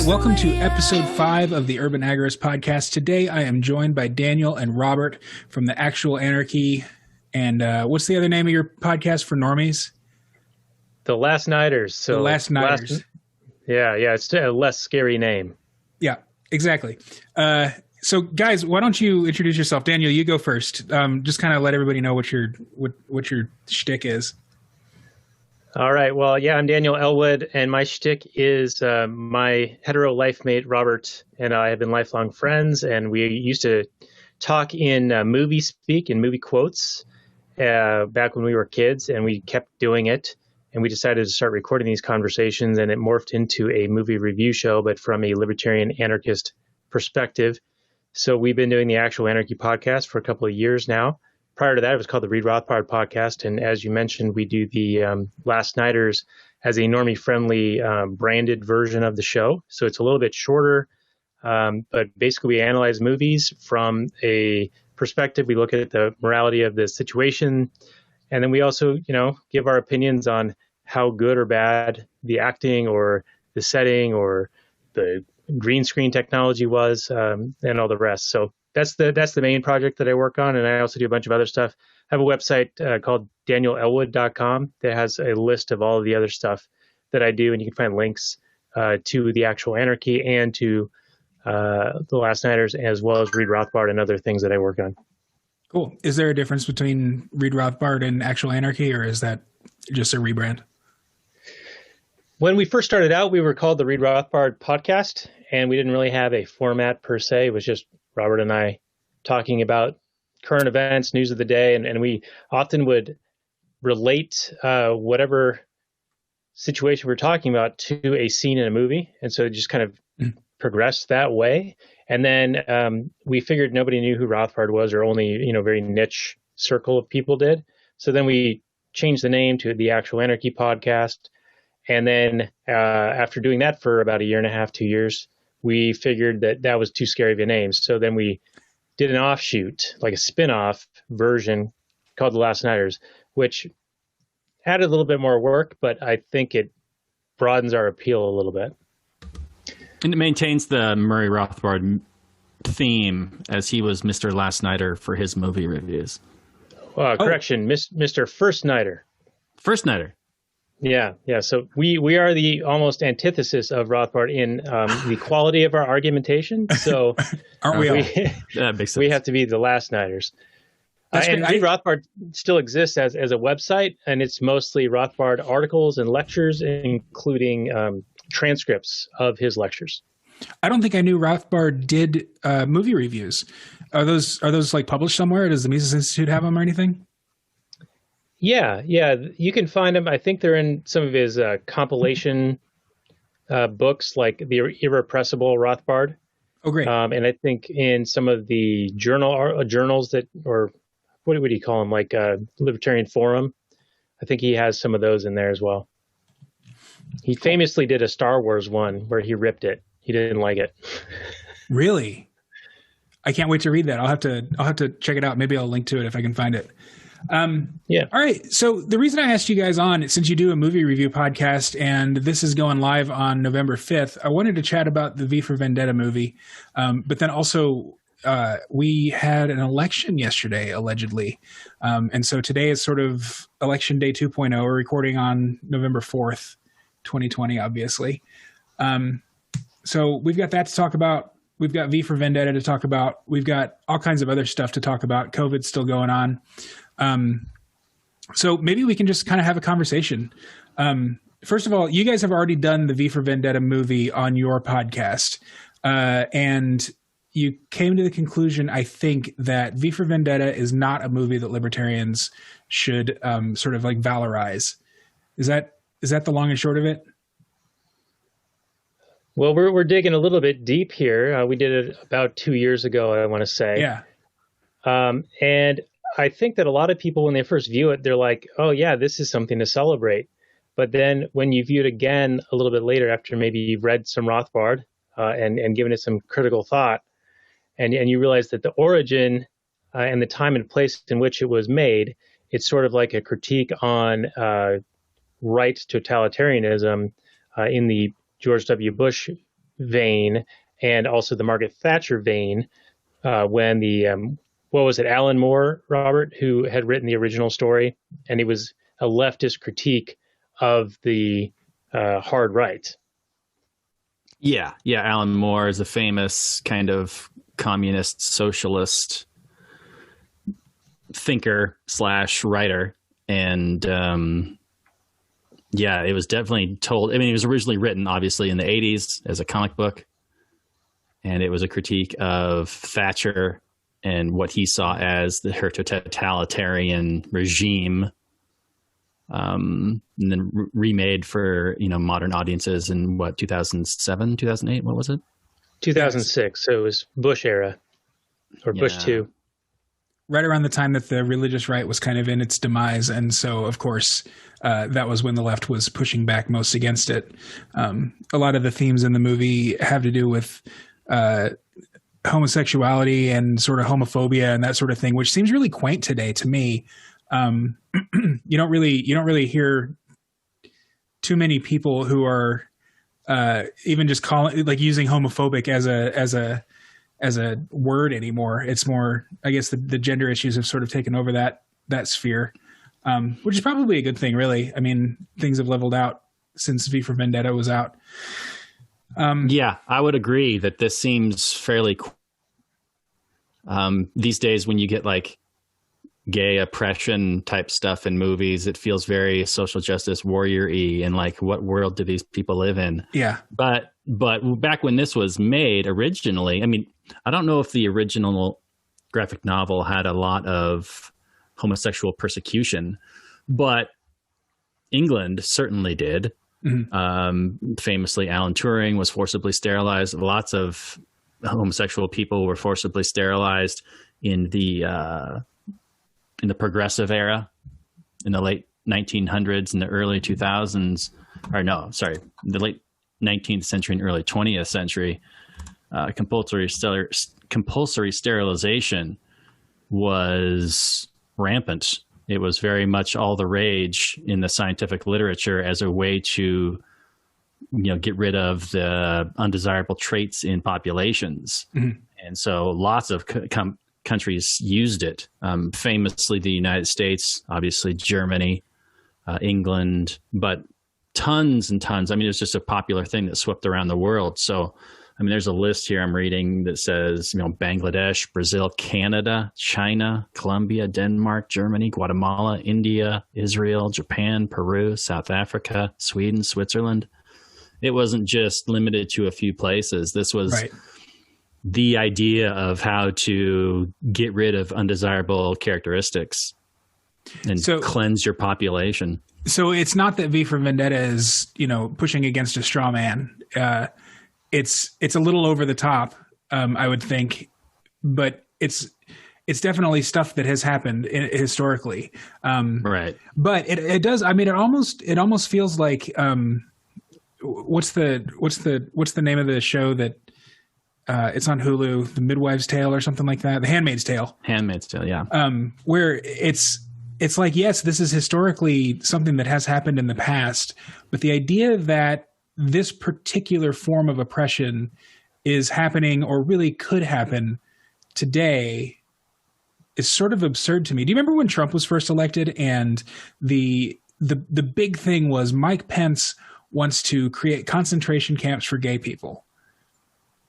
right, welcome to episode 5 of the Urban Agorist podcast. Today I am joined by Daniel and Robert from the Actual Anarchy. And what's the other name of your podcast for normies? The Last Nighters. So the Last Nighters. Yeah, it's a less scary name. Yeah, exactly. So guys, why don't you introduce yourself? Daniel, you go first. Just kind of let everybody know what your shtick is. All right. Well, yeah, I'm Daniel Elwood, and my shtick is my hetero life mate, Robert, and I have been lifelong friends, and we used to talk in movie speak and movie quotes back when we were kids, and we kept doing it, and we decided to start recording these conversations, and it morphed into a movie review show, but from a libertarian anarchist perspective. So we've been doing the Actual Anarchy podcast for a couple of years now. Prior to that, it was called the Reed Rothbard podcast. And as you mentioned, we do the Last Nighters as a normie-friendly branded version of the show. So it's a little bit shorter, but basically we analyze movies from a perspective. We look at the morality of the situation. And then we also, give our opinions on how good or bad the acting or the setting or the green screen technology was and all the rest. So that's the main project that I work on. And I also do a bunch of other stuff. I have a website called danielelwood.com that has a list of all of the other stuff that I do. And you can find links to the Actual Anarchy and to the Last Nighters, as well as Reed Rothbard and other things that I work on. Cool. Is there a difference between Reed Rothbard and Actual Anarchy, or is that just a rebrand? When we first started out, we were called the Reed Rothbard podcast, and we didn't really have a format per se. It was just Robert and I talking about current events, news of the day, and we often would relate whatever situation we're talking about to a scene in a movie. And so it just kind of progressed that way. And then we figured nobody knew who Rothbard was, or only, very niche circle of people did. So then we changed the name to the Actual Anarchy podcast. And then after doing that for about a year and a half, 2 years, we figured that was too scary of a name. So then we did an offshoot, like a spin-off version called The Last Nighters, which added a little bit more work, but I think it broadens our appeal a little bit. And it maintains the Murray Rothbard theme, as he was Mr. Last Nighter for his movie reviews. Correction, Mr. First Nighter. First Nighter. Yeah. So we are the almost antithesis of Rothbard in the quality of our argumentation. So aren't we all? That makes sense. We have to be the Last Nighters. And Reed Rothbard still exists as a website, and it's mostly Rothbard articles and lectures, including transcripts of his lectures. I don't think I knew Rothbard did movie reviews. Are those like published somewhere? Does the Mises Institute have them or anything? Yeah, you can find them. I think they're in some of his compilation books, like the Irrepressible Rothbard. Oh, great! And I think in some of the journals that, or what do you call them, like Libertarian Forum. I think he has some of those in there as well. He famously did a Star Wars one where he ripped it. He didn't like it. Really? I can't wait to read that. I'll have to check it out. Maybe I'll link to it if I can find it. Yeah. All right. So the reason I asked you guys on, since you do a movie review podcast and this is going live on November 5th, I wanted to chat about the V for Vendetta movie. But then also we had an election yesterday, allegedly. And so today is sort of election day 2.0. We're recording on November 4th, 2020, obviously. So we've got that to talk about. We've got V for Vendetta to talk about. We've got all kinds of other stuff to talk about. COVID's still going on. So maybe we can just kind of have a conversation. First of all, you guys have already done the V for Vendetta movie on your podcast. And you came to the conclusion, I think, that V for Vendetta is not a movie that libertarians should sort of like valorize. Is that the long and short of it? Well, we're digging a little bit deep here. We did it about 2 years ago, I want to say. Yeah. And I think that a lot of people, when they first view it, they're like, oh, yeah, this is something to celebrate. But then when you view it again a little bit later, after maybe you've read some Rothbard and given it some critical thought, and you realize that the origin and the time and place in which it was made, it's sort of like a critique on right totalitarianism in the George W. Bush vein and also the Margaret Thatcher vein when the what was it, Alan Moore, Robert, who had written the original story, and it was a leftist critique of the hard right. Yeah. Alan Moore is a famous kind of communist socialist thinker / writer. And it was definitely told. I mean, it was originally written, obviously, in the 80s as a comic book. And it was a critique of Thatcher and what he saw as her totalitarian regime. And then remade for, modern audiences in 2007, 2008, what was it? 2006. So it was Bush era or Bush 2. Right around the time that the religious right was kind of in its demise. And so, of course, that was when the left was pushing back most against it. A lot of the themes in the movie have to do with homosexuality and sort of homophobia and that sort of thing, which seems really quaint today to me. You don't really hear too many people who are even just using homophobic as a word anymore. It's more, I guess, the gender issues have sort of taken over that sphere, which is probably a good thing, really. I mean, things have leveled out since V for Vendetta was out. I would agree that this seems fairly these days when you get like gay oppression type stuff in movies, it feels very social justice warrior-y, and like, what world do these people live in? Yeah. But back when this was made originally, I mean, I don't know if the original graphic novel had a lot of homosexual persecution, but England certainly did. Mm-hmm. Famously, Alan Turing was forcibly sterilized. Lots of homosexual people were forcibly sterilized in the progressive era, in the late 1900s and the early 2000s, the late 19th century and early 20th century. Compulsory sterilization was rampant. It was very much all the rage in the scientific literature as a way to, get rid of the undesirable traits in populations. Mm-hmm. And so lots of countries used it. Famously, the United States, obviously Germany, England, but tons and tons. I mean, it was just a popular thing that swept around the world. So, I mean, there's a list here I'm reading that says, Bangladesh, Brazil, Canada, China, Colombia, Denmark, Germany, Guatemala, India, Israel, Japan, Peru, South Africa, Sweden, Switzerland. It wasn't just limited to a few places. This was the idea of how to get rid of undesirable characteristics and cleanse your population. So it's not that V for Vendetta is, pushing against a straw man. It's a little over the top, I would think, but it's definitely stuff that has happened historically. Right. But it does. I mean, it almost feels like what's the name of the show that it's on Hulu, The Midwife's Tale or something like that, The Handmaid's Tale. Handmaid's Tale, yeah. Where it's like, yes, this is historically something that has happened in the past, but the idea that this particular form of oppression is happening or really could happen today is sort of absurd to me. Do you remember when Trump was first elected and the big thing was Mike Pence wants to create concentration camps for gay people?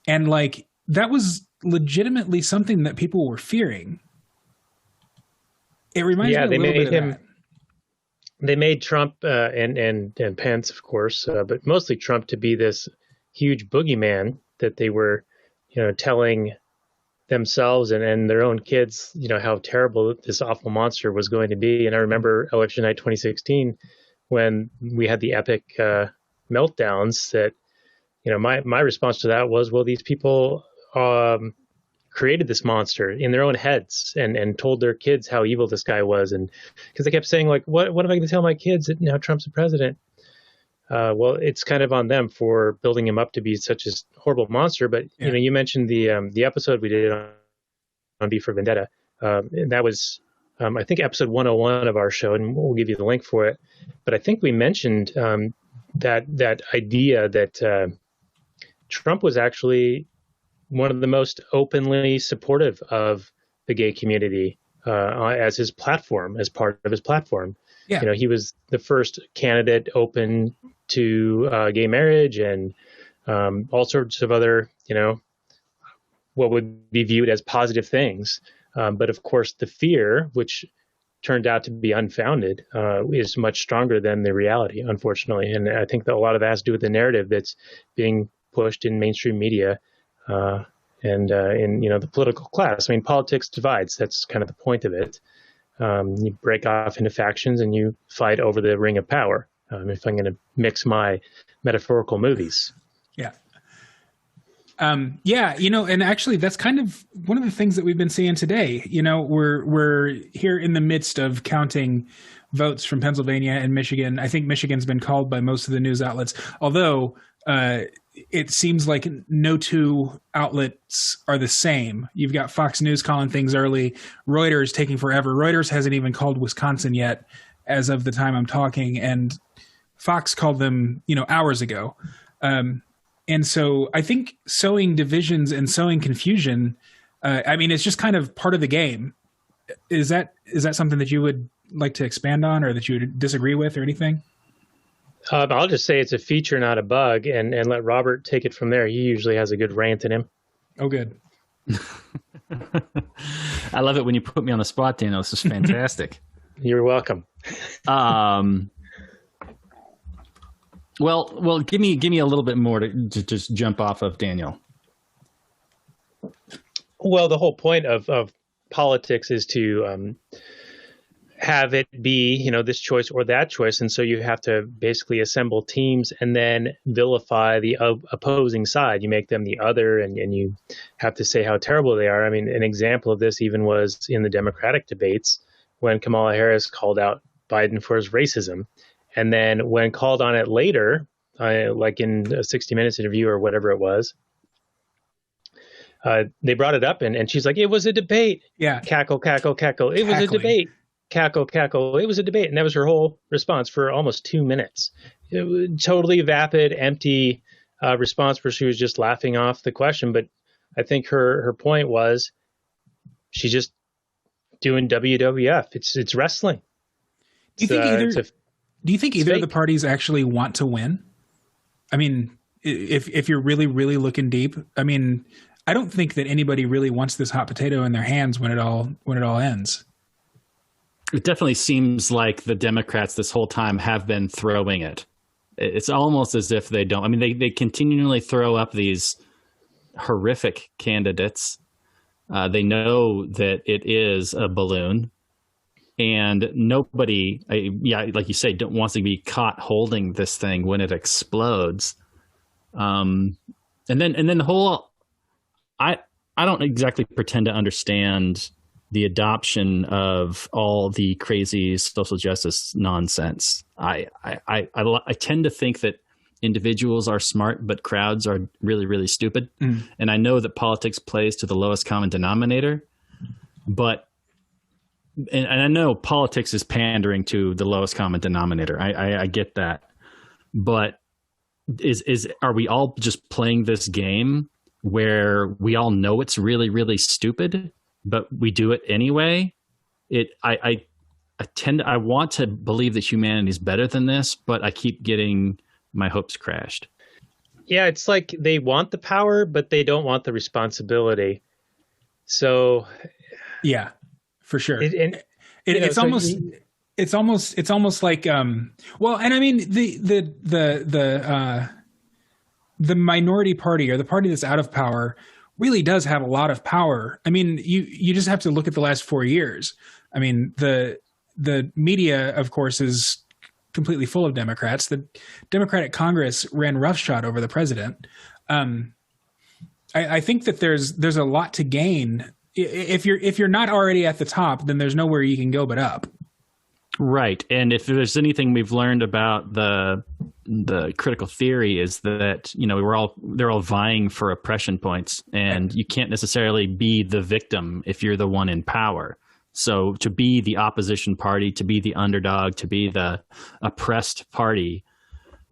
And like, that was legitimately something that people were fearing. It reminds me a little bit of that. They made Trump and Pence, of course, but mostly Trump, to be this huge boogeyman that they were, telling themselves and their own kids, how terrible this awful monster was going to be. And I remember election night 2016 when we had the epic meltdowns that, my response to that was, well, these people created this monster in their own heads and told their kids how evil this guy was. And because they kept saying, like, what am I going to tell my kids that now Trump's the president? Well, it's kind of on them for building him up to be such a horrible monster. But, you mentioned the episode we did on V for Vendetta. And that was, I think, episode 101 of our show, and we'll give you the link for it. But I think we mentioned that idea that Trump was actually one of the most openly supportive of the gay community as his platform, as part of his platform. Yeah. You know, he was the first candidate open to gay marriage and all sorts of other, you know, what would be viewed as positive things. But of course, the fear, which turned out to be unfounded, is much stronger than the reality, unfortunately. And I think that a lot of that has to do with the narrative that's being pushed in mainstream media and in, you know, the political class. I mean, politics divides. That's kind of the point of it. You break off into factions and you fight over the ring of power. If I'm going to mix my metaphorical movies. Yeah. Yeah, you know, and actually that's kind of one of the things that we've been seeing today. You know, we're here in the midst of counting votes from Pennsylvania and Michigan. I think Michigan's been called by most of the news outlets, although it seems like no two outlets are the same. You've got Fox News calling things early, Reuters taking forever. Reuters hasn't even called Wisconsin yet as of the time I'm talking, and Fox called them, you know, hours ago. And so I think sowing divisions and sowing confusion, I mean, it's just kind of part of the game. Is that something that you would like to expand on or that you would disagree with or anything? I'll just say it's a feature, not a bug, and let Robert take it from there. He usually has a good rant in him. Oh, good. I love it when you put me on the spot, Daniel. This is fantastic. You're welcome. Well, give me a little bit more to just jump off of, Daniel. Well, the whole point of politics is to have it be, you know, this choice or that choice. And so you have to basically assemble teams and then vilify the opposing side. You make them the other and you have to say how terrible they are. I mean, an example of this even was in the Democratic debates when Kamala Harris called out Biden for his racism. And then when called on it later, like in a 60 Minutes interview or whatever it was, they brought it up and she's like, it was a debate. Yeah. Cackle, cackle, cackle. It was a debate. Cackle, cackle. It was a debate. And that was her whole response for almost 2 minutes. It was totally vapid, empty response where she was just laughing off the question. But I think her point was she's just doing WWF. It's wrestling. Do you think either of the parties actually want to win? I mean, if you're really, really looking deep, I mean, I don't think that anybody really wants this hot potato in their hands when it all ends. It definitely seems like the Democrats this whole time have been throwing it. It's almost as if they don't. I mean, they continually throw up these horrific candidates. They know that it is a balloon. And nobody, like you say, wants to be caught holding this thing when it explodes. And then the whole, I don't exactly pretend to understand the adoption of all the crazy social justice nonsense. I tend to think that individuals are smart, but crowds are really, really stupid. Mm. And I know that politics plays to the lowest common denominator, but and I know politics is pandering to the lowest common denominator. I get that, but are we all just playing this game where we all know it's really, really stupid, but we do it anyway? I want to believe that humanity is better than this, but I keep getting my hopes crashed. Yeah, it's like they want the power, but they don't want the responsibility. So, yeah. For sure. It's almost like well, and I mean the minority party or the party that's out of power really does have a lot of power. I mean, you just have to look at the last 4 years. I mean, the media, of course, is completely full of Democrats. The Democratic Congress ran roughshod over the president. I think that there's a lot to gain. If you're not already at the top, then there's nowhere you can go but up. Right. And if there's anything we've learned about the critical theory is that, you know, they're all vying for oppression points, and you can't necessarily be the victim if you're the one in power. So to be the opposition party, to be the underdog, to be the oppressed party,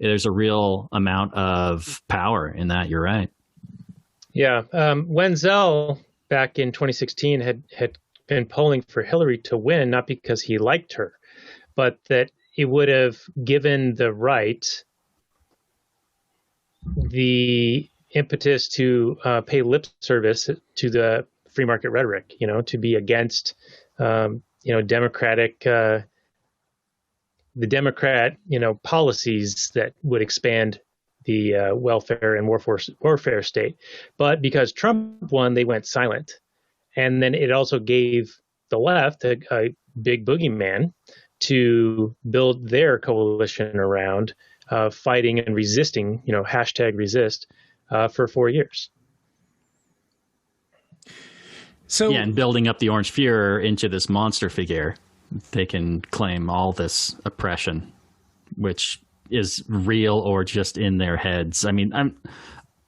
there's a real amount of power in that. You're right. Yeah. Wenzel back in 2016 had been polling for Hillary to win, not because he liked her, but that it would have given the right the impetus to pay lip service to the free market rhetoric, to be against, democratic, the Democrat, policies that would expand the welfare and warfare state. But because Trump won, they went silent. And then it also gave the left a big boogeyman to build their coalition around, fighting and resisting, #resist, for 4 years. So, yeah, and building up the Orange Führer into this monster figure, they can claim all this oppression, which is real or just in their heads. I mean, I'm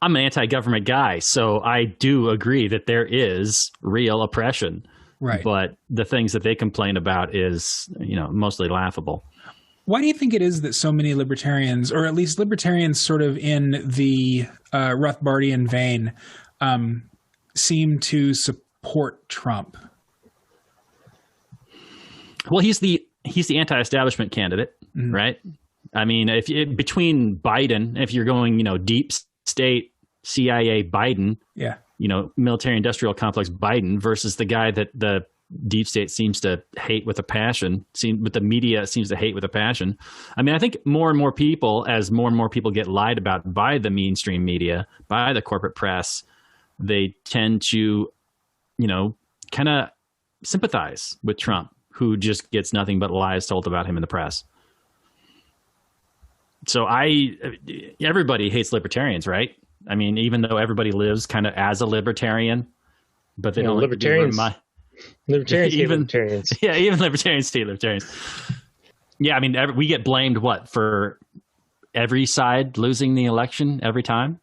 an anti-government guy, so I do agree that there is real oppression. right. But the things that they complain about is, mostly laughable. Why do you think it is that so many libertarians, or at least libertarians sort of in the Rothbardian vein, seem to support Trump? Well, he's the anti-establishment candidate, right? I mean, between Biden, if you're going, deep state CIA Biden, Yeah. Military-industrial complex Biden versus the guy that the deep state seems to hate with a passion, but the media seems to hate with a passion. I mean, I think more and more people, as more and more people get lied about by the mainstream media, by the corporate press, they tend to, kind of sympathize with Trump, who just gets nothing but lies told about him in the press. So everybody hates libertarians, right? I mean, even though everybody lives kind of as a libertarian, but they don't libertarians. Libertarians hate even libertarians. Yeah, even libertarians hate libertarians. Yeah, I mean, we get blamed for every side losing the election every time.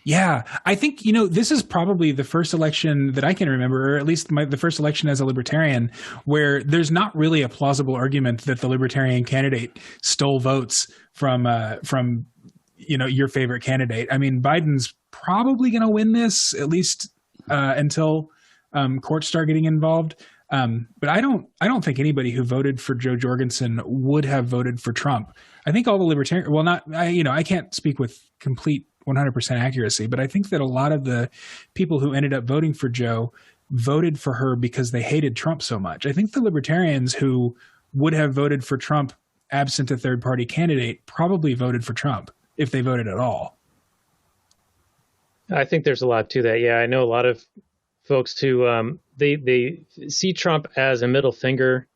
Yeah, I think, this is probably the first election that I can remember, or at least the first election as a libertarian, where there's not really a plausible argument that the libertarian candidate stole votes from your favorite candidate. I mean, Biden's probably going to win this, at least until courts start getting involved. But I don't think anybody who voted for Joe Jorgensen would have voted for Trump. I think all the libertarian, I can't speak with complete 100% accuracy, but I think that a lot of the people who ended up voting for Joe voted for her because they hated Trump so much. I think the libertarians who would have voted for Trump absent a third party candidate probably voted for Trump if they voted at all. I think there's a lot to that. Yeah, I know a lot of folks who they see Trump as a middle finger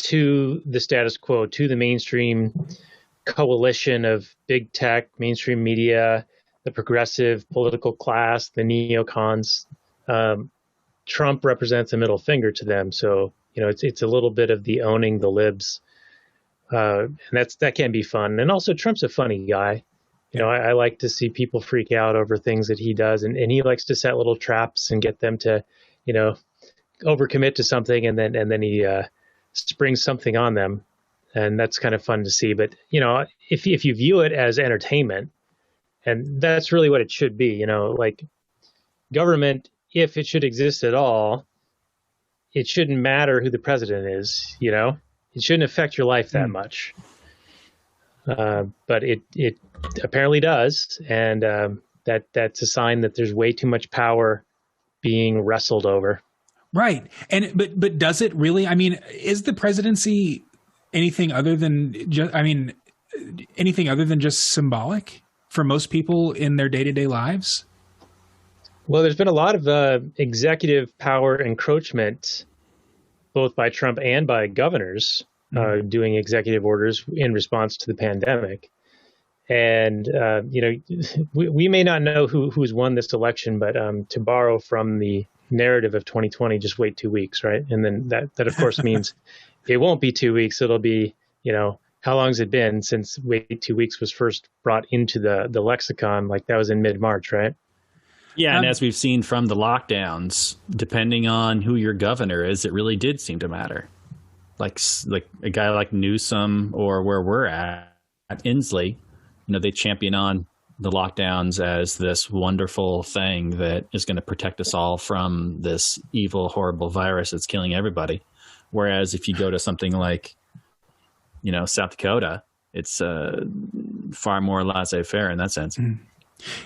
to the status quo, to the mainstream coalition of big tech, mainstream media, the progressive political class, the neocons. Trump represents a middle finger to them. So, it's a little bit of the owning the libs. And that can be fun. And also Trump's a funny guy. I like to see people freak out over things that he does. And he likes to set little traps and get them to, overcommit to something. And then he springs something on them. And that's kind of fun to see. But, if you view it as entertainment, and that's really what it should be, like government, if it should exist at all, it shouldn't matter who the president is, it shouldn't affect your life that much. But it apparently does. And that's a sign that there's way too much power being wrestled over. Right. But does it really? I mean, is the presidency anything other than just symbolic for most people in their day-to-day lives? Well, there's been a lot of executive power encroachment, both by Trump and by governors doing executive orders in response to the pandemic. And, we may not know who's won this election, but to borrow from the narrative of 2020, just wait 2 weeks, right? And then that of course means it won't be 2 weeks. It'll be, how long has it been since wait 2 weeks was first brought into the lexicon? Like that was in mid-March, right? Yeah, and as we've seen from the lockdowns, depending on who your governor is, it really did seem to matter. Like a guy like Newsom or where we're at Inslee, they champion on the lockdowns as this wonderful thing that is going to protect us all from this evil, horrible virus that's killing everybody. Whereas if you go to something like, South Dakota, it's far more laissez-faire in that sense. Mm.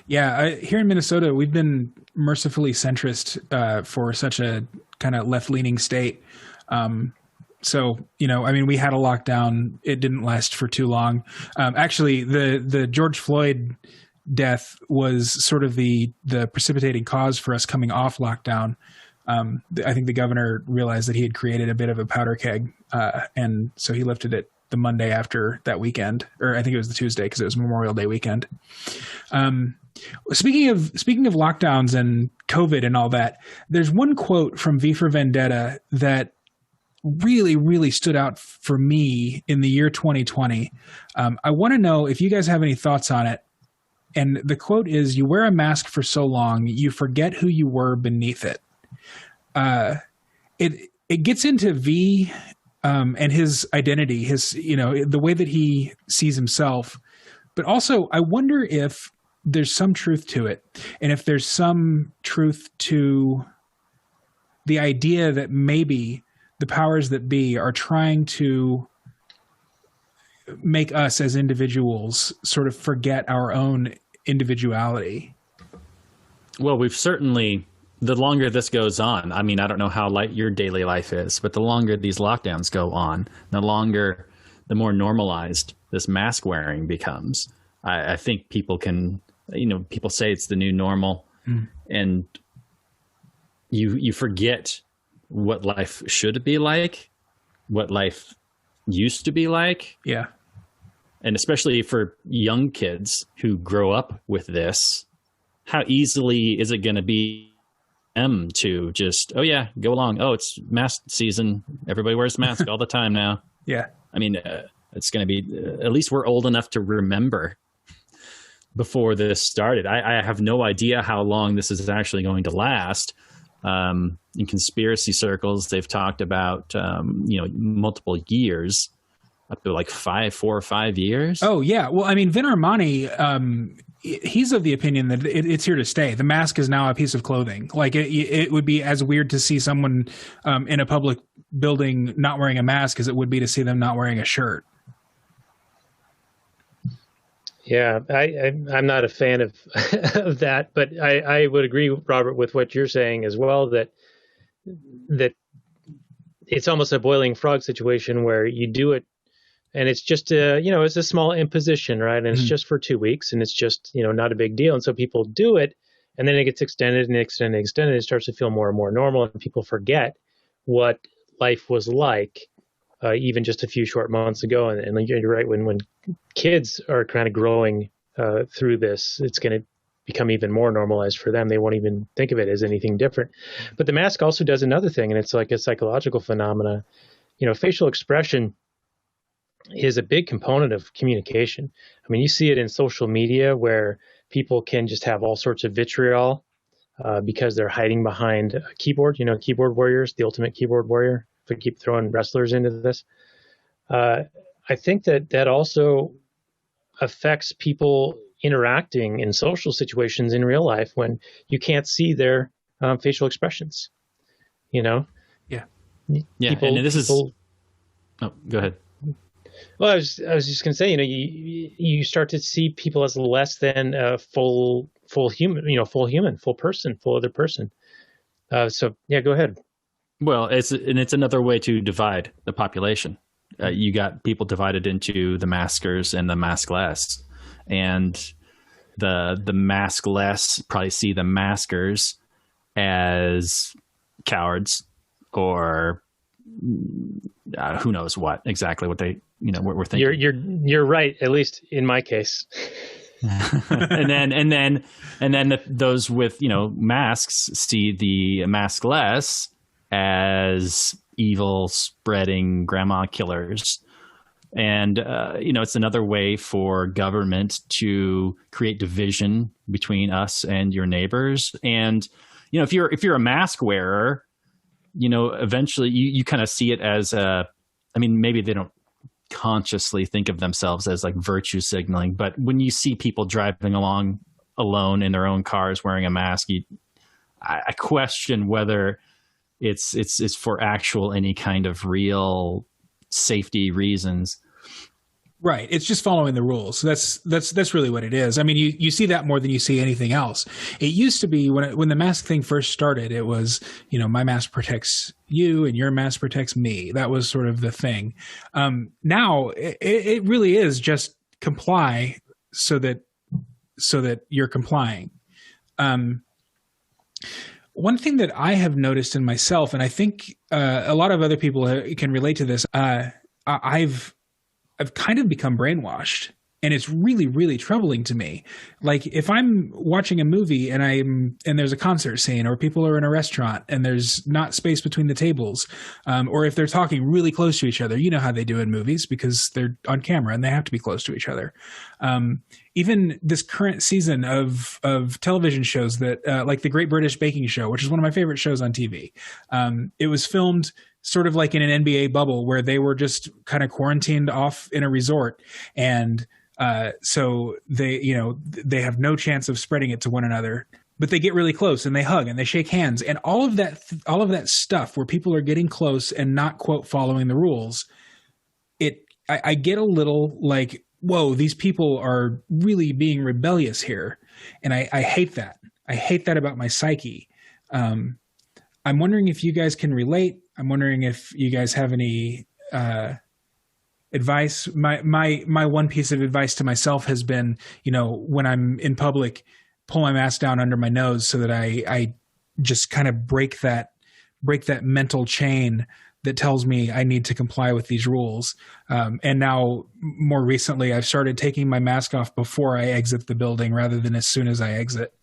Yeah, here in Minnesota, we've been mercifully centrist for such a kind of left-leaning state. So, we had a lockdown. It didn't last for too long. Actually, the George Floyd death was sort of the precipitating cause for us coming off lockdown. I think the governor realized that he had created a bit of a powder keg, and so he lifted it the Monday after that weekend, or I think it was the Tuesday because it was Memorial Day weekend. Speaking of lockdowns and COVID and all that, there's one quote from V for Vendetta that really, really stood out for me in the year 2020. I want to know if you guys have any thoughts on it. And the quote is, "You wear a mask for so long, you forget who you were beneath it." It gets into V and his identity, his, the way that he sees himself. But also, I wonder if there's some truth to it. And if there's some truth to the idea that maybe the powers that be are trying to make us as individuals sort of forget our own individuality. Well, we've certainly, the longer this goes on, I don't know how light your daily life is, but the longer these lockdowns go on, the more normalized this mask wearing becomes. I think people can, people say it's the new normal, and you forget what life should be like, what life used to be like. Yeah. And especially for young kids who grow up with this, how easily is it going to be them to just, oh yeah, go along. Oh, it's mask season. Everybody wears a mask all the time now. Yeah. It's going to be, at least we're old enough to remember before this started. I have no idea how long this is actually going to last. In conspiracy circles, they've talked about, multiple years, up to like 4 or 5 years. Oh yeah. Well, Vin Armani, he's of the opinion that it's here to stay. The mask is now a piece of clothing. Like it would be as weird to see someone in a public building not wearing a mask as it would be to see them not wearing a shirt. Yeah, I'm not a fan of of that, but I would agree, Robert, with what you're saying as well, that it's almost a boiling frog situation where you do it and it's just it's a small imposition, right? And it's just for 2 weeks and it's just, not a big deal. And so people do it and then it gets extended and extended and extended. It starts to feel more and more normal and people forget what life was like even just a few short months ago. And you're right, when kids are kind of growing through this, it's going to become even more normalized for them. They won't even think of it as anything different. But the mask also does another thing, and it's like a psychological phenomena. Facial expression is a big component of communication. You see it in social media where people can just have all sorts of vitriol because they're hiding behind a keyboard, keyboard warriors, the ultimate keyboard warrior. If we keep throwing wrestlers into this, I think that also affects people interacting in social situations in real life when you can't see their facial expressions. Yeah. Yeah. And this is. Oh, go ahead. Well, I was just going to say, you start to see people as less than a full human, full person, full other person. So yeah, go ahead. Well, it's another way to divide the population. You got people divided into the maskers and the maskless, and the maskless probably see the maskers as cowards or who knows what exactly what they what we're thinking. You're right, at least in my case. and then those with masks see the maskless as evil spreading grandma killers. And, it's another way for government to create division between us and your neighbors. And, if you're a mask wearer, eventually you kind of see it as maybe they don't consciously think of themselves as like virtue signaling. But when you see people driving along alone in their own cars wearing a mask, I question whether it's for actual any kind of real safety reasons. Right. It's just following the rules. That's really what it is. I mean, you see that more than you see anything else. It used to be when the mask thing first started, it was, my mask protects you and your mask protects me. That was sort of the thing. Now it really is just comply so that you're complying. One thing that I have noticed in myself, and I think a lot of other people can relate to this, I've kind of become brainwashed, and it's really, really troubling to me. Like if I'm watching a movie and there's a concert scene, or people are in a restaurant and there's not space between the tables, or if they're talking really close to each other, you know how they do in movies because they're on camera and they have to be close to each other. Even this current season of television shows that, like the Great British Baking Show, which is one of my favorite shows on TV. It was filmed sort of like in an NBA bubble where they were just kind of quarantined off in a resort. And so they have no chance of spreading it to one another, but they get really close and they hug and they shake hands, and all of that stuff where people are getting close and not, quote, following the rules. I get a little like, whoa, these people are really being rebellious here. And I hate that. I hate that about my psyche. I'm wondering if you guys can relate. I'm wondering if you guys have any advice. My one piece of advice to myself has been, when I'm in public, pull my mask down under my nose so that I just kind of break that mental chain that tells me I need to comply with these rules. And now, more recently, I've started taking my mask off before I exit the building rather than as soon as I exit.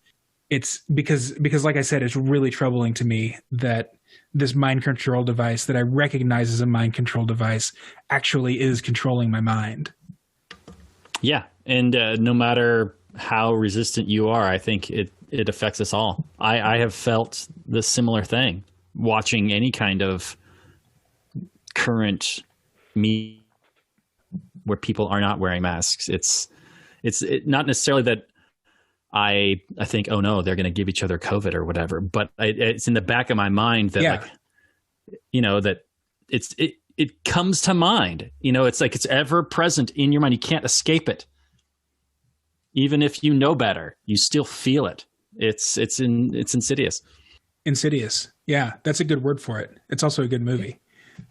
It's because, like I said, it's really troubling to me that this mind control device that I recognize as a mind control device actually is controlling my mind. Yeah. And no matter how resistant you are, I think it affects us all. I have felt the similar thing watching any kind of current media where people are not wearing masks. It's not necessarily that I think, oh no, they're going to give each other COVID or whatever, but it's in the back of my mind that that it comes to mind. It's like it's ever present in your mind. You can't escape it. Even if you know better, you still feel it. It's insidious. Insidious. Yeah, that's a good word for it. It's also a good movie.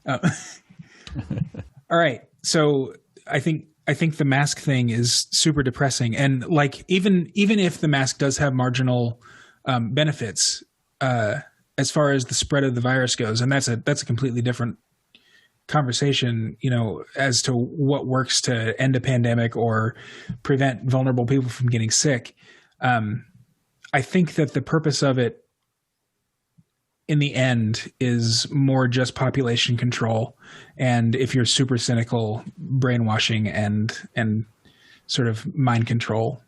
All right. So I think the mask thing is super depressing. And like, even if the mask does have marginal benefits as far as the spread of the virus goes, and that's a completely different conversation, as to what works to end a pandemic or prevent vulnerable people from getting sick. I think that the purpose of it in the end is more just population control. And if you're super cynical, brainwashing and sort of mind control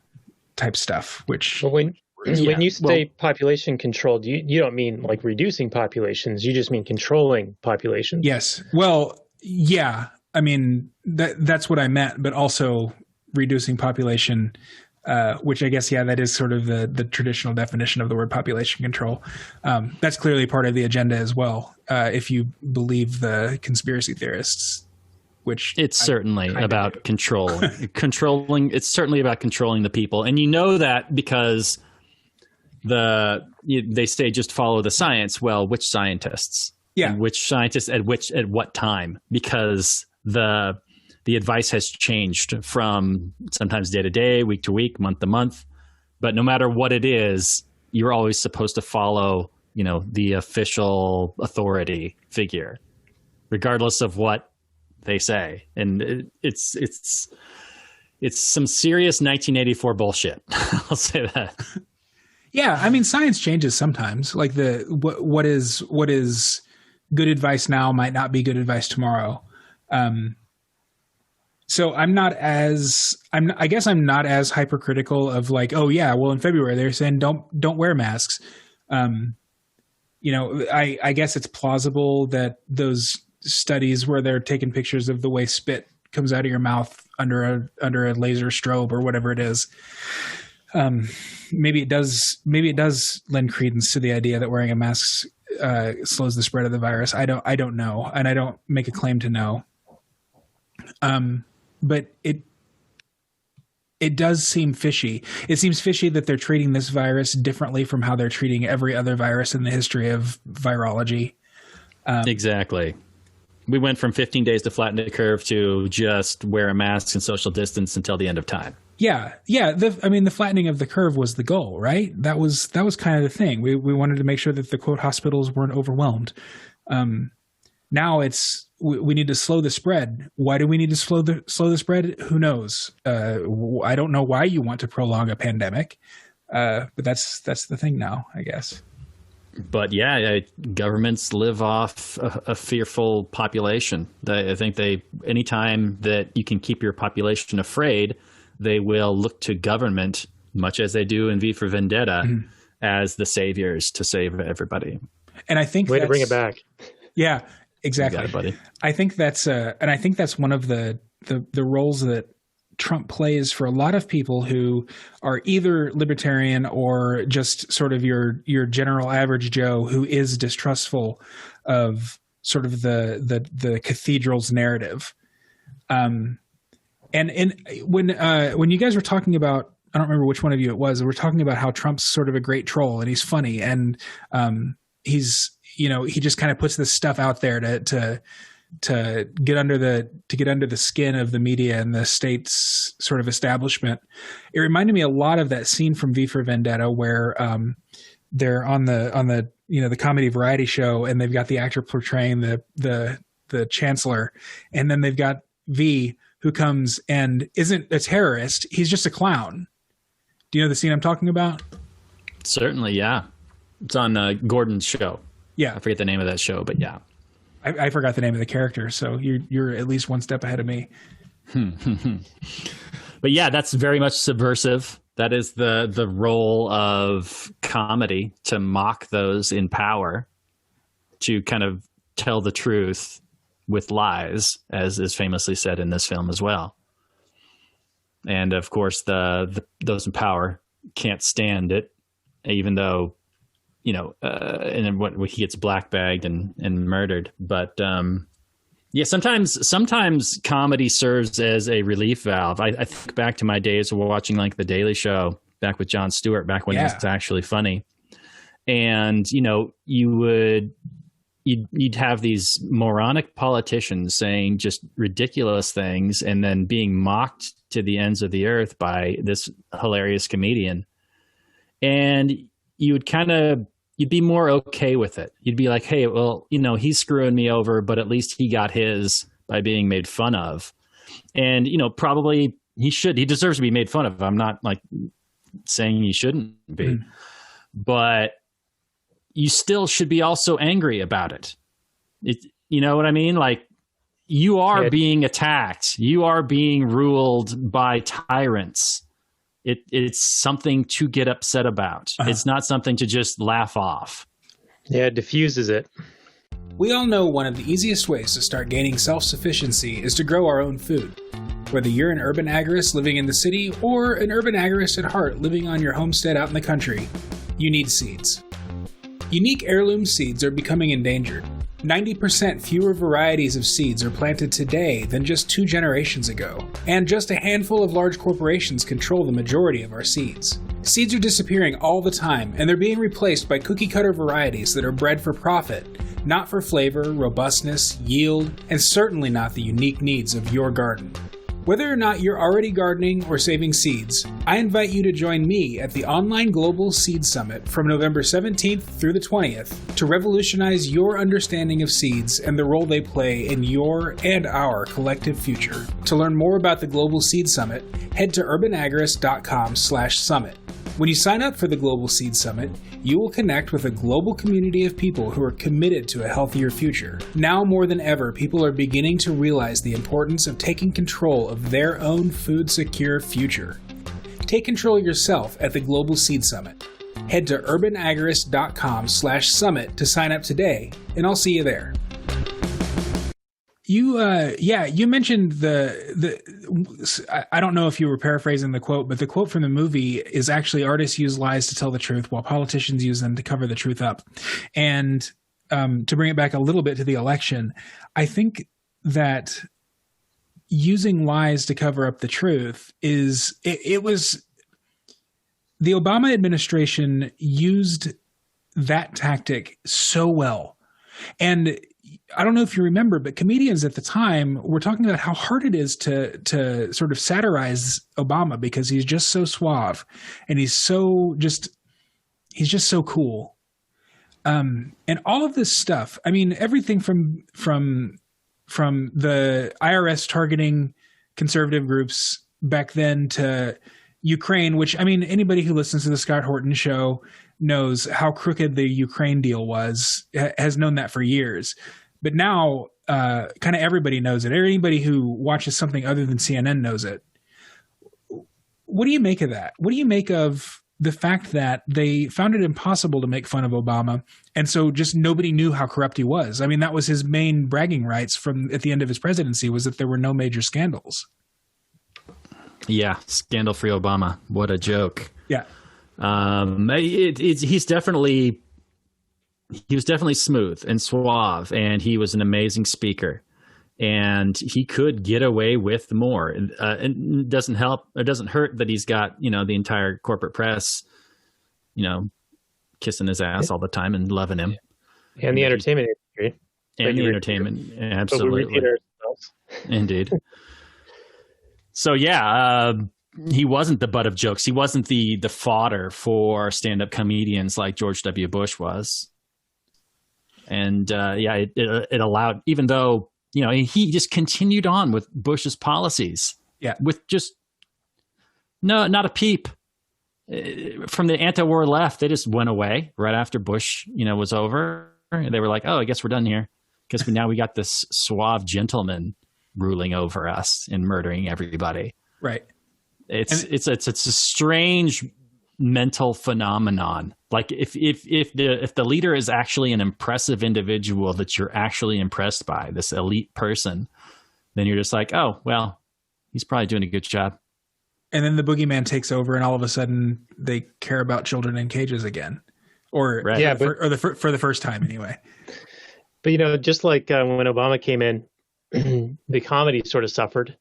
type stuff, which when you say population controlled, you don't mean like reducing populations. You just mean controlling populations. Yes. Well, yeah. I mean, that's what I meant, but also reducing population, which I guess, that is sort of the traditional definition of the word population control. That's clearly part of the agenda as well, if you believe the conspiracy theorists, which it's certainly about controlling. It's certainly about controlling the people. And that because they say just follow the science. Well, which scientists? Yeah. And which scientists at what time? Because the advice has changed from sometimes day to day, week to week, month to month. But no matter what it is, you're always supposed to follow, the official authority figure, regardless of what they say. And it's some serious 1984 bullshit. I'll say that. Yeah, I mean, science changes sometimes. Like what is good advice now might not be good advice tomorrow. So I guess I'm not as hypercritical of like, oh yeah, well in February they're saying don't wear masks. I guess it's plausible that those studies where they're taking pictures of the way spit comes out of your mouth under a laser strobe or whatever it is. Maybe it does lend credence to the idea that wearing a mask slows the spread of the virus. I don't know, and I don't make a claim to know. But it does seem fishy. It seems fishy that they're treating this virus differently from how they're treating every other virus in the history of virology. Exactly. We went from 15 days to flatten the curve to just wear a mask and social distance until the end of time. Yeah. The flattening of the curve was the goal, right? That was kind of the thing. We wanted to make sure that the quote hospitals weren't overwhelmed. Now we need to slow the spread. Why do we need to slow the spread? Who knows? I don't know why you want to prolong a pandemic, but that's the thing now, I guess. But yeah, governments live off a fearful population. I think anytime that you can keep your population afraid, they will look to government, much as they do in V for Vendetta, as the saviors to save everybody. And I think way to bring it back. Yeah, exactly. You got it, buddy. I think that's one of the roles that Trump plays for a lot of people who are either libertarian or just sort of your general average Joe who is distrustful of sort of the cathedral's narrative. And when you guys were talking about, I don't remember which one of you it was, we're talking about how Trump's sort of a great troll and he's funny and he's, he just kind of puts this stuff out there to get under the skin of the media and the state's sort of establishment. It reminded me a lot of that scene from V for Vendetta where they're on the the comedy variety show and they've got the actor portraying the chancellor, and then they've got V who comes and isn't a terrorist, he's just a clown. Do you know the scene I'm talking about? Certainly, yeah. It's on Gordon's show. Yeah. I forget the name of that show, but yeah. I forgot the name of the character, so you're at least one step ahead of me. But yeah, that's very much subversive. That is the role of comedy, to mock those in power, to kind of tell the truth with lies, as is famously said in this film as well. And of course, those in power can't stand it, even though, and then what he gets blackbagged and murdered. But yeah, sometimes comedy serves as a relief valve. I think back to my days of watching like The Daily Show back with Jon Stewart, back when it was actually funny. And you'd have these moronic politicians saying just ridiculous things and then being mocked to the ends of the earth by this hilarious comedian. And you'd be more okay with it. You'd be like, hey, well, he's screwing me over, but at least he got his by being made fun of. And, probably he deserves to be made fun of. I'm not like saying he shouldn't be, but you still should be also angry about it. You know what I mean? Like, you are being attacked. You are being ruled by tyrants. It's something to get upset about. It's not something to just laugh off. Yeah, it diffuses it. We all know one of the easiest ways to start gaining self-sufficiency is to grow our own food. Whether you're an urban agorist living in the city or an urban agorist at heart living on your homestead out in the country, you need seeds. Unique heirloom seeds are becoming endangered. 90% fewer varieties of seeds are planted today than just 2 generations ago, and just a handful of large corporations control the majority of our seeds. Seeds are disappearing all the time, and they're being replaced by cookie-cutter varieties that are bred for profit, not for flavor, robustness, yield, and certainly not the unique needs of your garden. Whether or not you're already gardening or saving seeds, I invite you to join me at the online Global Seed Summit from November 17th through the 20th to revolutionize your understanding of seeds and the role they play in your and our collective future. To learn more about the Global Seed Summit, head to urbanagorist.com/summit. When you sign up for the Global Seed Summit, you will connect with a global community of people who are committed to a healthier future. Now more than ever, people are beginning to realize the importance of taking control of their own food-secure future. Take control yourself at the Global Seed Summit. Head to urbanagorist.com/summit to sign up today, and I'll see you there. You mentioned I don't know if you were paraphrasing the quote, but the quote from the movie is actually artists use lies to tell the truth while politicians use them to cover the truth up. And to bring it back a little bit to the election, I think that using lies to cover up the truth it was the Obama administration used that tactic so well. And I don't know if you remember, but comedians at the time were talking about how hard it is to sort of satirize Obama because he's just so suave and he's just so cool. And all of this stuff, I mean, everything from the IRS targeting conservative groups back then to Ukraine, which, I mean, anybody who listens to the Scott Horton show knows how crooked the Ukraine deal was, has known that for years. But now kind of everybody knows it. Anybody who watches something other than CNN knows it. What do you make of that? What do you make of the fact that they found it impossible to make fun of Obama, and so just nobody knew how corrupt he was? I mean, that was his main bragging rights from at the end of his presidency, was that there were no major scandals. Yeah, scandal-free Obama. What a joke. Yeah. He was definitely smooth and suave, and he was an amazing speaker, and he could get away with more. And it doesn't hurt that he's got, the entire corporate press, kissing his ass all the time and loving him. And the entertainment industry. And the entertainment, absolutely. But we repeat ourselves. Indeed. So yeah, he wasn't the butt of jokes. He wasn't the fodder for stand-up comedians like George W. Bush was. And it allowed, even though, he just continued on with Bush's policies. Yeah. With just not a peep. From the anti-war left, they just went away right after Bush, was over. They were like, oh, I guess we're done here. Because now we got this suave gentleman ruling over us and murdering everybody. Right. It's a strange mental phenomenon. Like if the leader is actually an impressive individual that you're actually impressed by, this elite person, then you're just like, oh, well, he's probably doing a good job. And then the boogeyman takes over, and all of a sudden they care about children in cages again, or right. Yeah, for the first time anyway. But just like when Obama came in, the comedy sort of suffered.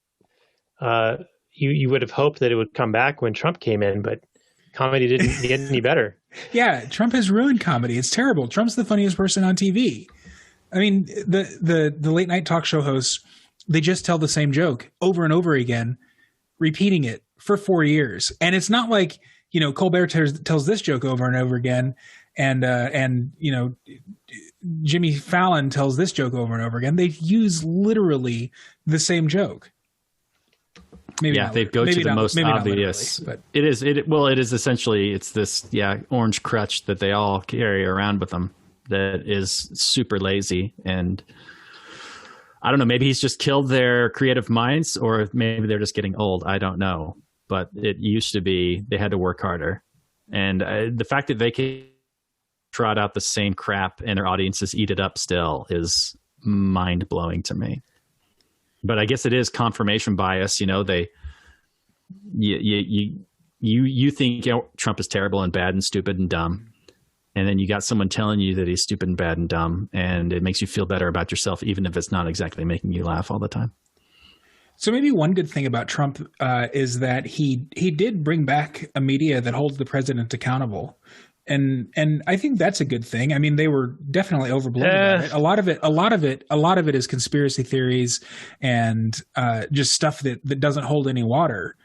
You would have hoped that it would come back when Trump came in, but comedy didn't get any better. Yeah, Trump has ruined comedy. It's terrible. Trump's the funniest person on TV. I mean, the late night talk show hosts, they just tell the same joke over and over again, repeating it for 4 years. And it's not like, Colbert tells this joke over and over again, and Jimmy Fallon tells this joke over and over again. They use literally the same joke. Maybe they go to the most obvious. But it is essentially, it's this orange crutch that they all carry around with them that is super lazy. And I don't know, maybe he's just killed their creative minds, or maybe they're just getting old. I don't know. But it used to be they had to work harder. And the fact that they can trot out the same crap and their audiences eat it up still is mind-blowing to me. But I guess it is confirmation bias. You think Trump is terrible and bad and stupid and dumb, and then you got someone telling you that he's stupid and bad and dumb, and it makes you feel better about yourself, even if it's not exactly making you laugh all the time. So maybe one good thing about Trump is that he did bring back a media that holds the president accountable. And I think that's a good thing. I mean, they were definitely overblown about it. A lot of it is conspiracy theories and just stuff that doesn't hold any water.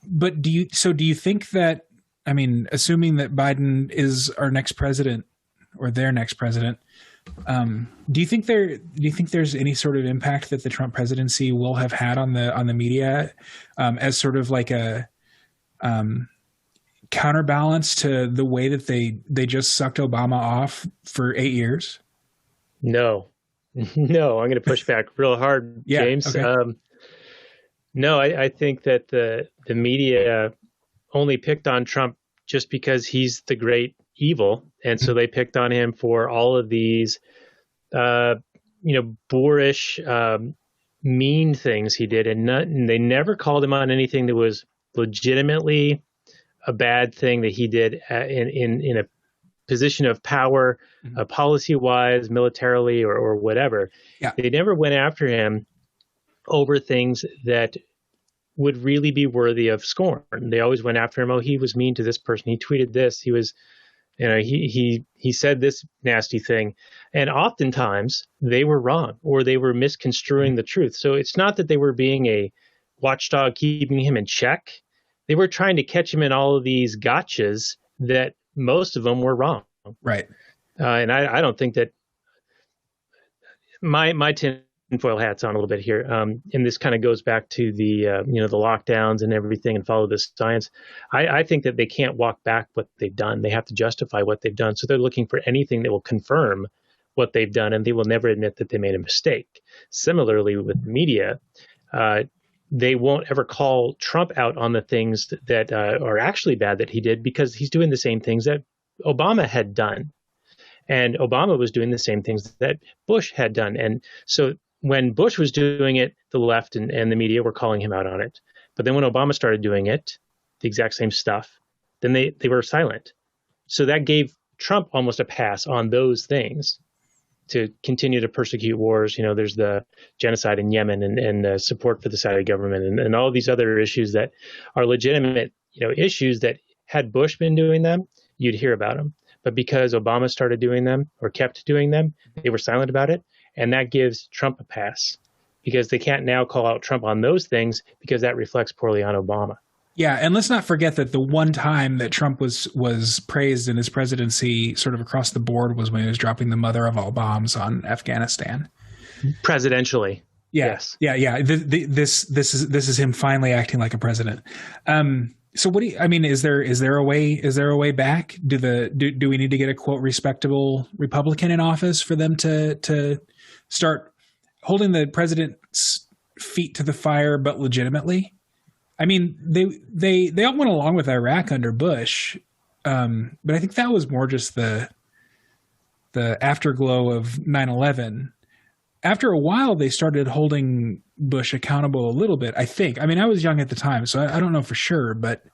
But do you think that, I mean, assuming that Biden is our next president or their next president, do you think there's any sort of impact that the Trump presidency will have had on the media as sort of like a counterbalance to the way that they just sucked Obama off for 8 years? No, I'm going to push back real hard, James. Okay. No, I think that the media only picked on Trump just because he's the great evil. And so they picked on him for all of these boorish, mean things he did, and they never called him on anything that was legitimately a bad thing that he did in a position of power, policy-wise, militarily, or whatever. Yeah. They never went after him over things that would really be worthy of scorn. They always went after him. Oh, he was mean to this person. He tweeted this. He was, he said this nasty thing. And oftentimes they were wrong, or they were misconstruing the truth. So it's not that they were being a watchdog keeping him in check. They were trying to catch him in all of these gotchas that most of them were wrong. Right. And I don't think that my tinfoil hat's on a little bit here. And this kind of goes back to the lockdowns and everything and follow the science. I think that they can't walk back what they've done. They have to justify what they've done. So they're looking for anything that will confirm what they've done, and they will never admit that they made a mistake. Similarly with media, they won't ever call Trump out on the things that are actually bad that he did, because he's doing the same things that Obama had done. And Obama was doing the same things that Bush had done. And so when Bush was doing it, the left and the media were calling him out on it. But then when Obama started doing it, the exact same stuff, then they were silent. So that gave Trump almost a pass on those things to continue to persecute wars. There's the genocide in Yemen and support for the Saudi government and all these other issues that are legitimate, issues that had Bush been doing them, you'd hear about them. But because Obama started doing them or kept doing them, they were silent about it. And that gives Trump a pass, because they can't now call out Trump on those things because that reflects poorly on Obama. Yeah, and let's not forget that the one time that Trump was praised in his presidency sort of across the board was when he was dropping the mother of all bombs on Afghanistan. Presidentially. Yeah, yes. Yeah. This is him finally acting like a president. So what do you, I mean, is there a way back? Do we need to get a quote respectable Republican in office for them to start holding the president's feet to the fire, but legitimately? I mean, they all went along with Iraq under Bush, but I think that was more just the afterglow of 9/11. After a while, they started holding Bush accountable a little bit, I think. I mean, I was young at the time, so I don't know for sure, but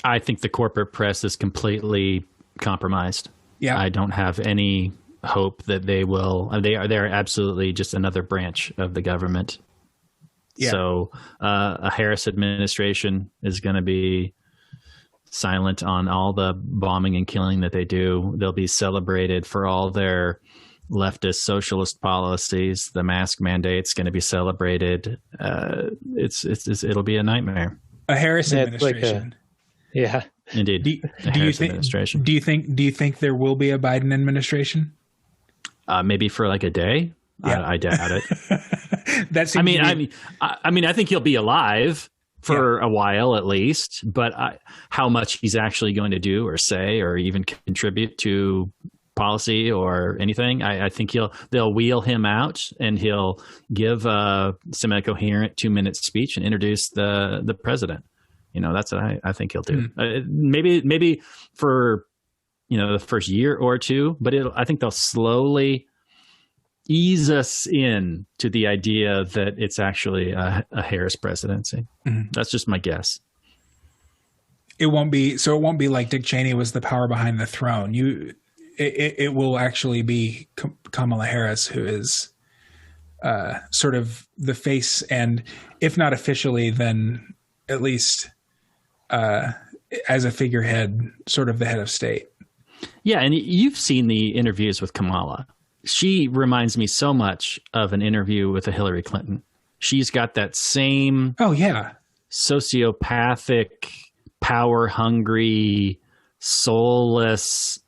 I think the corporate press is completely compromised. Yeah. I don't have any hope that they will. They're absolutely just another branch of the government. Yeah. So a Harris administration is going to be silent on all the bombing and killing that they do. They'll be celebrated for all their leftist socialist policies. The mask mandate's going to be celebrated. It'll be a nightmare. A Harris administration. Yeah, indeed. Do you think there will be a Biden administration? Maybe for like a day. Yeah. I doubt it. I think he'll be alive for a while at least, but how much he's actually going to do or say or even contribute to policy or anything, I think they'll wheel him out and he'll give a semi-coherent 2-minute speech and introduce the president. That's what I think he'll do. Maybe for the first year or two, but I think they'll slowly ease us in to the idea that it's actually a Harris presidency. Mm-hmm. That's just my guess. It won't be like Dick Cheney was the power behind the throne. It will actually be Kamala Harris who is sort of the face, and if not officially, then at least as a figurehead, sort of the head of state. Yeah, and you've seen the interviews with Kamala. She reminds me so much of an interview with a Hillary Clinton. She's got that same sociopathic, power-hungry, soulless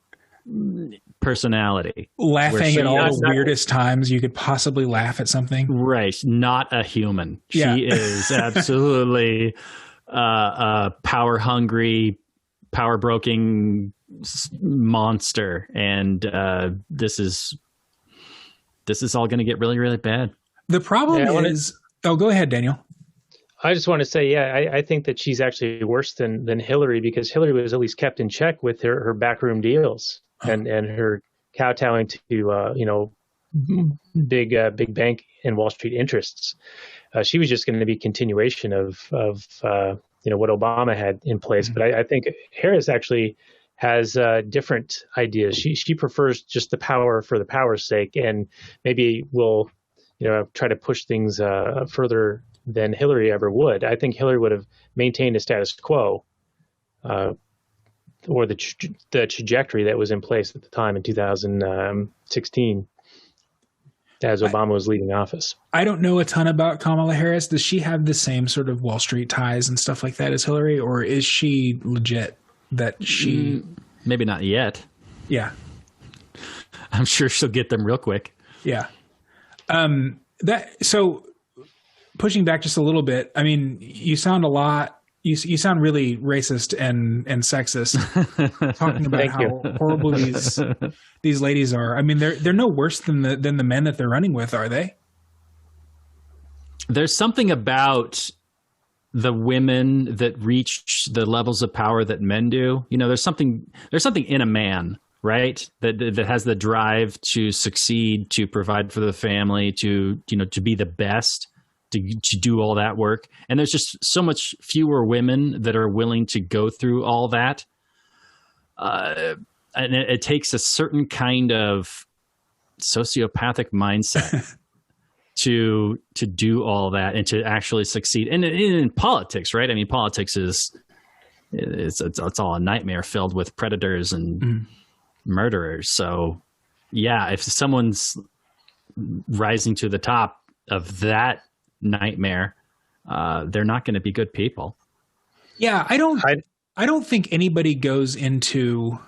personality. Laughing at all the weirdest times you could possibly laugh at something. Right. Not a human. Yeah. She is absolutely a power-hungry, power-broking monster. And this is all going to get really, really bad. The problem is... Oh, go ahead, Daniel. I just want to say, I think that she's actually worse than Hillary, because Hillary was at least kept in check with her backroom deals and her kowtowing to big bank and Wall Street interests. She was just going to be continuation of what Obama had in place. But I think Harris actually has different ideas. She prefers just the power for the power's sake, and maybe will try to push things further than Hillary ever would. I think Hillary would have maintained a status quo, or the trajectory that was in place at the time in 2016, as Obama was leaving office. I don't know a ton about Kamala Harris. Does she have the same sort of Wall Street ties and stuff like that as Hillary, or is she legit that she... Maybe not yet. Yeah. I'm sure she'll get them real quick. Yeah. So pushing back just a little bit, I mean, you sound you sound really racist and sexist talking about how horrible these ladies are. I mean, they're no worse than the men that they're running with, are they? There's something about the women that reach the levels of power that men do. There's something in a man, right? That has the drive to succeed, to provide for the family, to be the best, to do all that work. And there's just so much fewer women that are willing to go through all that. And it takes a certain kind of sociopathic mindset to do all that and to actually succeed. And in politics, right? I mean, politics it's all a nightmare filled with predators and murderers. So yeah, if someone's rising to the top of that nightmare, they're not going to be good people. Yeah, I don't think anybody goes into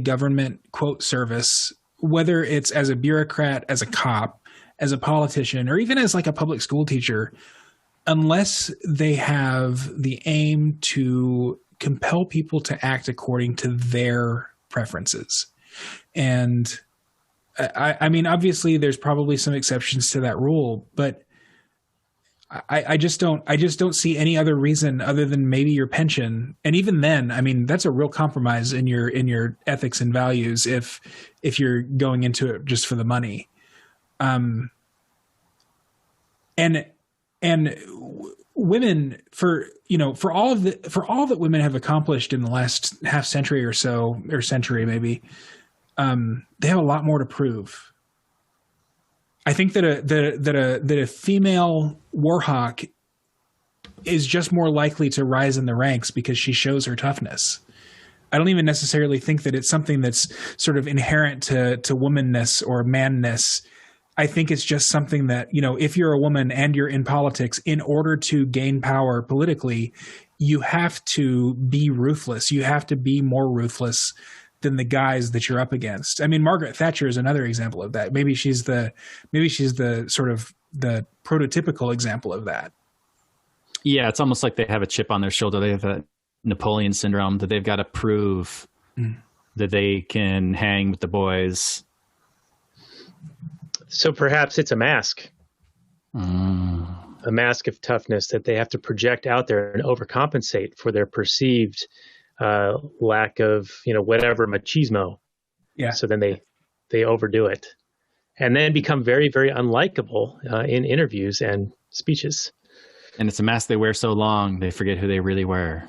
government quote service, whether it's as a bureaucrat, as a cop, as a politician, or even as like a public school teacher, unless they have the aim to compel people to act according to their preferences. And I mean, obviously there's probably some exceptions to that rule, but I just don't see any other reason other than maybe your pension. And even then, I mean, that's a real compromise in your ethics and values if you're going into it just for the money. And women, for all that women have accomplished in the last half century or so, or century maybe, they have a lot more to prove. I think that a female war hawk is just more likely to rise in the ranks because she shows her toughness. I don't even necessarily think that it's something that's sort of inherent to womanness or manness. I think it's just something that, if you're a woman and you're in politics, in order to gain power politically, you have to be ruthless. You have to be more ruthless than the guys that you're up against. I mean, Margaret Thatcher is another example of that. Maybe she's the sort of the prototypical example of that. Yeah, it's almost like they have a chip on their shoulder. They have a Napoleon syndrome that they've got to prove that they can hang with the boys. So perhaps it's a mask. A mask of toughness that they have to project out there and overcompensate for their perceived lack of, whatever machismo. Yeah. So then they overdo it and then become very, very unlikable in interviews and speeches. And it's a mask they wear so long, they forget who they really were.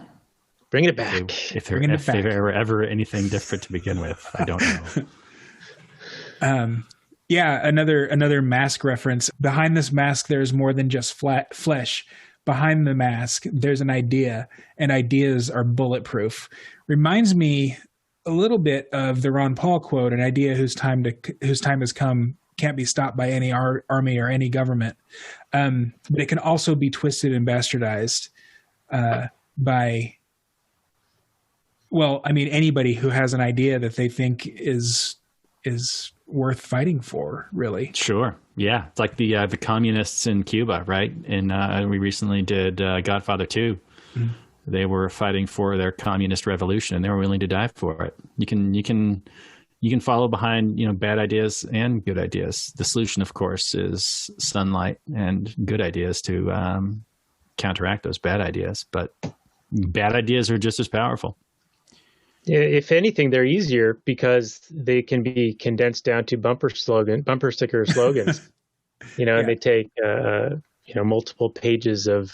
Bringing it back. If they were ever anything different to begin with, I don't know. Yeah, another mask reference. Behind this mask, there's more than just flesh. Behind the mask, there's an idea, and ideas are bulletproof. Reminds me a little bit of the Ron Paul quote, "An idea whose time has come can't be stopped by any army or any government." But it can also be twisted and bastardized by, anybody who has an idea that they think is worth fighting for, really. Sure. Yeah. It's like the communists in Cuba, right? And we recently did Godfather 2. Mm-hmm. They were fighting for their communist revolution and they were willing to die for it. You can follow behind, bad ideas and good ideas. The solution, of course, is sunlight and good ideas to counteract those bad ideas. But bad ideas are just as powerful. If anything, they're easier because they can be condensed down to bumper sticker slogans. And they take multiple pages of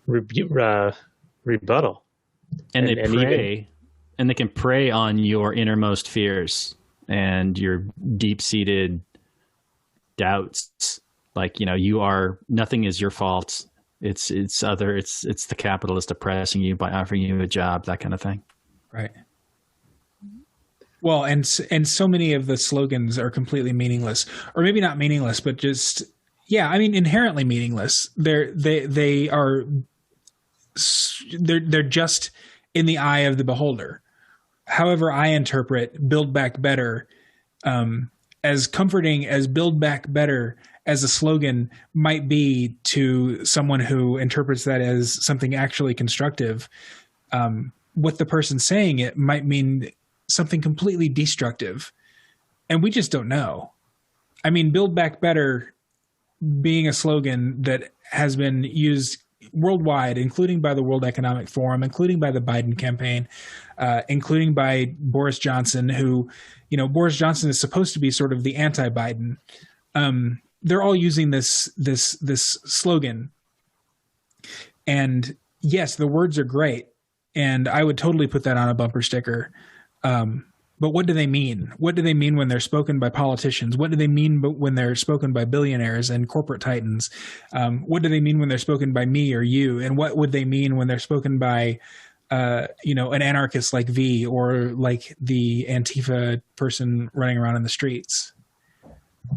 rebuttal, and they can prey on your innermost fears and your deep-seated doubts. Like, nothing is your fault. It's the capitalist oppressing you by offering you a job, that kind of thing. Right. Well, and so many of the slogans are completely meaningless, or maybe not meaningless, but just, inherently meaningless. They're just in the eye of the beholder. However, I interpret "Build Back Better" as comforting as "Build Back Better" as a slogan might be to someone who interprets that as something actually constructive. What the person saying it might mean something completely destructive, and we just don't know. I mean, "Build Back Better" being a slogan that has been used worldwide, including by the World Economic Forum, including by the Biden campaign, including by Boris Johnson, who, Boris Johnson is supposed to be sort of the anti-Biden. They're all using this slogan. And yes, the words are great. And I would totally put that on a bumper sticker. But what do they mean? What do they mean when they're spoken by politicians? What do they mean when they're spoken by billionaires and corporate titans? What do they mean when they're spoken by me or you? And what would they mean when they're spoken by, an anarchist like V, or like the Antifa person running around in the streets?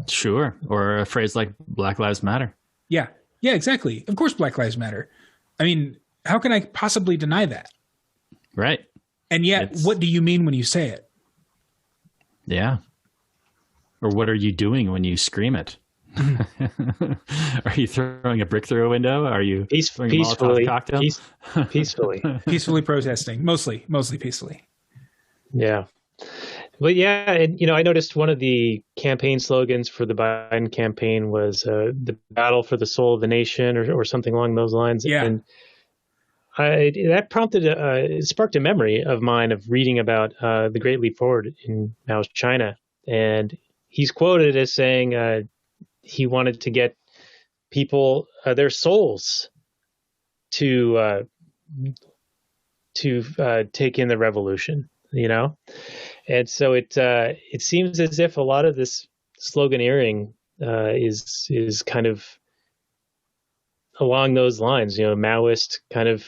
Sure. Or a phrase like "Black Lives Matter." Yeah. Yeah, exactly. Of course, Black Lives Matter. I mean, how can I possibly deny that? Right. And yet, what do you mean when you say it? Yeah. Or what are you doing when you scream it? Are you throwing a brick through a window? Are you throwing a Molotov cocktail? Peacefully protesting, mostly peacefully. Yeah. Well, yeah, and I noticed one of the campaign slogans for the Biden campaign was "the battle for the soul of the nation," or something along those lines. Yeah. And that sparked a memory of mine of reading about the Great Leap Forward in Mao's China, and he's quoted as saying he wanted to get people their souls to take in the revolution, and so it seems as if a lot of this sloganeering is kind of along those lines, Maoist kind of.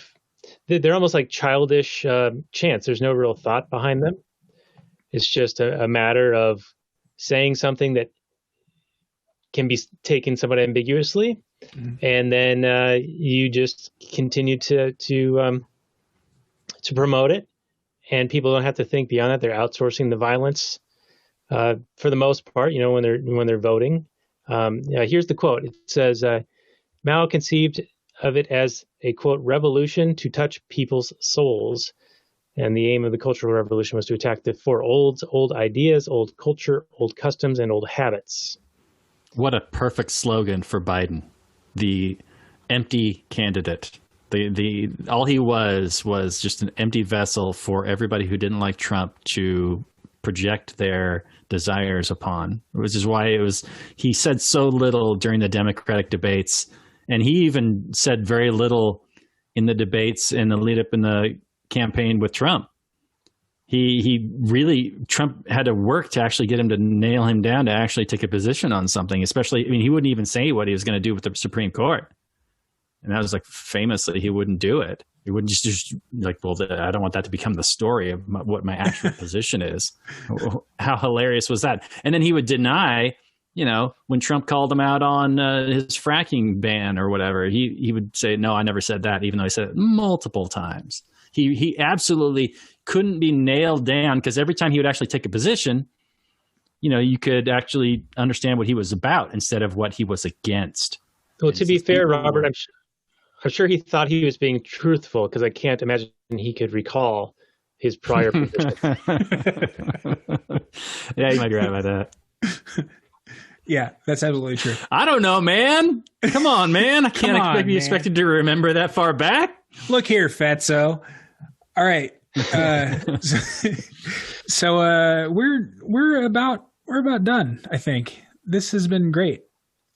They're almost like childish chants. There's no real thought behind them. It's just a matter of saying something that can be taken somewhat ambiguously, and then you just continue to promote it, and people don't have to think beyond that. They're outsourcing the violence for the most part. When they're voting. Here's the quote. It says, "Mao conceived of it as a, quote, revolution to touch people's souls. And the aim of the Cultural Revolution was to attack the four old ideas, old culture, old customs, and old habits." What a perfect slogan for Biden. The empty candidate. All he was just an empty vessel for everybody who didn't like Trump to project their desires upon, which is why he said so little during the Democratic debates. And he even said very little in the debates in the lead up in the campaign with Trump. Trump had to work to actually get him to nail him down to actually take a position on something, especially, he wouldn't even say what he was going to do with the Supreme Court. And that was like famously, he wouldn't do it. He wouldn't just like, well, I don't want that to become the story of what my actual position is. How hilarious was that? And then he would deny, when Trump called him out on his fracking ban or whatever, he would say, "No, I never said that," even though he said it multiple times. He absolutely couldn't be nailed down, because every time he would actually take a position, you could actually understand what he was about instead of what he was against. Well, to be fair, Robert, I'm sure he thought he was being truthful, because I can't imagine he could recall his prior position. Yeah, you might be right about that. Yeah, that's absolutely true. I don't know, man. Come on, man. I can't be expected to remember that far back. Look here, Fatso. All right. So we're about done, I think. This has been great.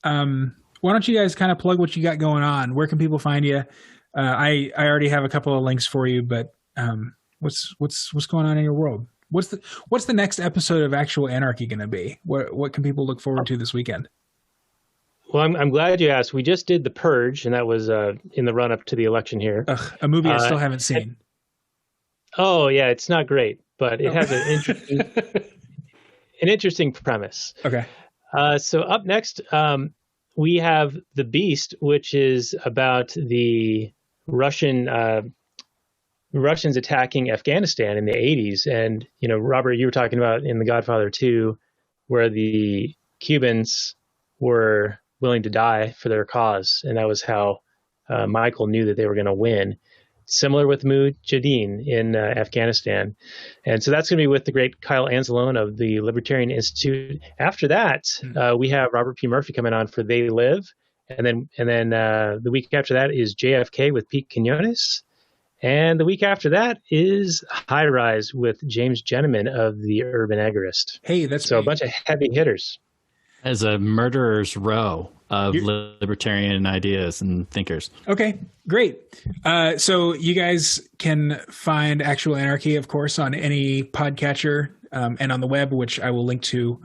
Why don't you guys kind of plug what you got going on? Where can people find you? I already have a couple of links for you, but what's going on in your world? What's the next episode of Actual Anarchy going to be? What can people look forward to this weekend? Well, I'm glad you asked. We just did The Purge, and that was in the run up to the election here. Ugh, a movie I still haven't seen. Oh yeah, it's not great, but it has an interesting premise. Okay. So up next, we have The Beast, which is about the Russians attacking Afghanistan in the 80s. And, Robert, you were talking about in The Godfather 2, where the Cubans were willing to die for their cause. And that was how Michael knew that they were going to win. Similar with Mujahideen in Afghanistan. And so that's going to be with the great Kyle Anzalone of the Libertarian Institute. After that, we have Robert P. Murphy coming on for They Live. And then the week after that is JFK with Pete Quinones. And the week after that is High Rise with James Gentleman of the Urban Agorist. Hey, that's so a bunch of heavy hitters. As a murderer's row of libertarian ideas and thinkers. Okay, great. So you guys can find Actual Anarchy, of course, on any podcatcher and on the web, which I will link to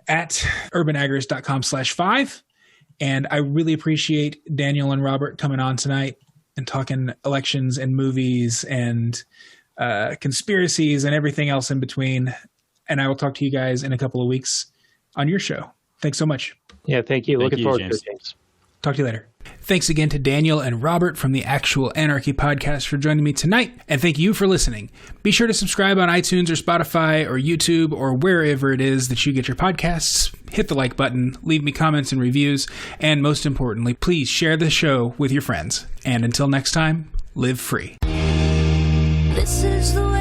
at urbanagorist.com/5. And I really appreciate Daniel and Robert coming on tonight and talking elections and movies and conspiracies and everything else in between. And I will talk to you guys in a couple of weeks on your show. Thanks so much. Yeah, thank you. Looking forward to it, James. Talk to you later. Thanks again to Daniel and Robert from the Actual Anarchy podcast for joining me tonight. And thank you for listening. Be sure to subscribe on iTunes or Spotify or YouTube or wherever it is that you get your podcasts. Hit the like button, leave me comments and reviews, and most importantly, please share the show with your friends. And until next time, live free. This is the way